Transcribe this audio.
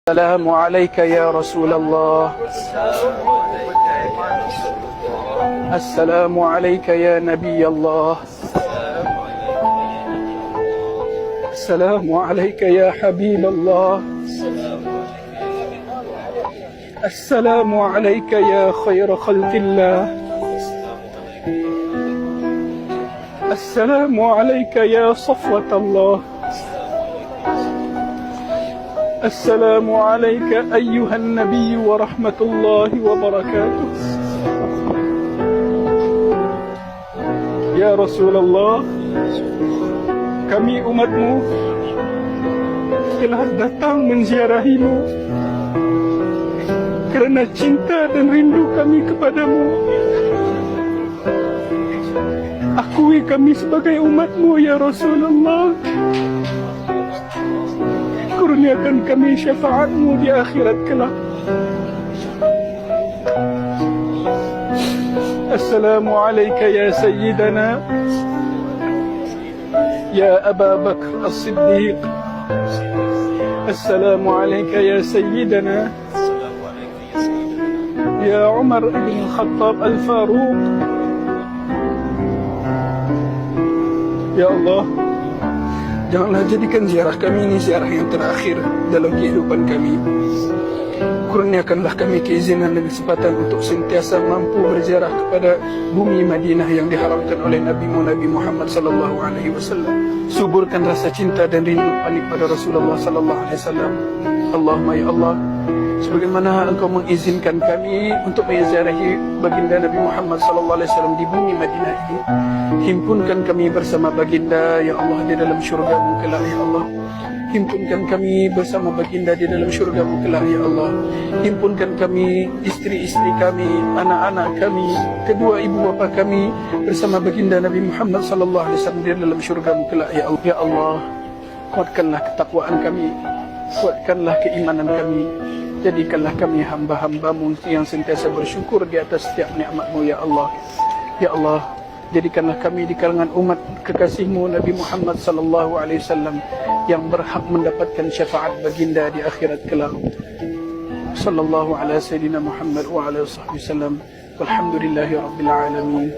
السلام عليك يا رسول الله. السلام عليك يا نبي الله. السلام عليك يا حبيب الله. السلام عليك يا خير خلق الله. السلام عليك يا صفوة الله. السلام عليك أيها النبي ورحمة الله وبركاته. Ya Rasulullah, kami umatmu telah datang menziarahimu kerana cinta dan rindu kami kepadamu. Akui kami sebagai umatmu ya Rasulullah. Kurniakan kami syafaatmu di akhirat kelak. Assalamu alayka ya Sayyidana ya Aba Bakr As-Siddiq. Assalamu alayka ya Sayyidana ya Umar ibn Khattab Al-Faruq. Ya Allah, janganlah jadikan ziarah kami ini ziarah yang terakhir dalam kehidupan kami. Kurniakanlah kami keizinan dan kesempatan untuk sentiasa mampu berziarah kepada bumi Madinah yang diharamkan oleh Nabi Muhammad sallallahu alaihi wasallam. Suburkan rasa cinta dan rindu panik pada Rasulullah sallallahu alaihi wasallam. Allahumma ya Allah, sebagaimana Engkau mengizinkan kami untuk menziarahi baginda Nabi Muhammad sallallahu alaihi wasallam di bumi Madinah ini, himpunkan kami bersama baginda ya Allah di dalam syurga-Mu kelak ya Allah. Himpunkan kami bersama baginda di dalam syurga-Mu kelak ya Allah. Himpunkan kami, istri-istri kami, anak-anak kami, kedua ibu bapa kami bersama baginda Nabi Muhammad sallallahu alaihi wasallam di dalam syurga-Mu kelak ya Allah. Ya Allah, kuatkanlah ketakwaan kami, kuatkanlah keimanan kami. Jadikanlah kami hamba-hamba-Mu yang sentiasa bersyukur di atas setiap nikmat-Mu ya Allah. Ya Allah, jadikanlah kami di kalangan umat kekasih-Mu Nabi Muhammad sallallahu alaihi wasallam yang berhak mendapatkan syafaat baginda di akhirat kelak. Sallallahu ala sayyidina Muhammad wa ala sahbihi wasallam. Walhamdulillahi rabbil alamin.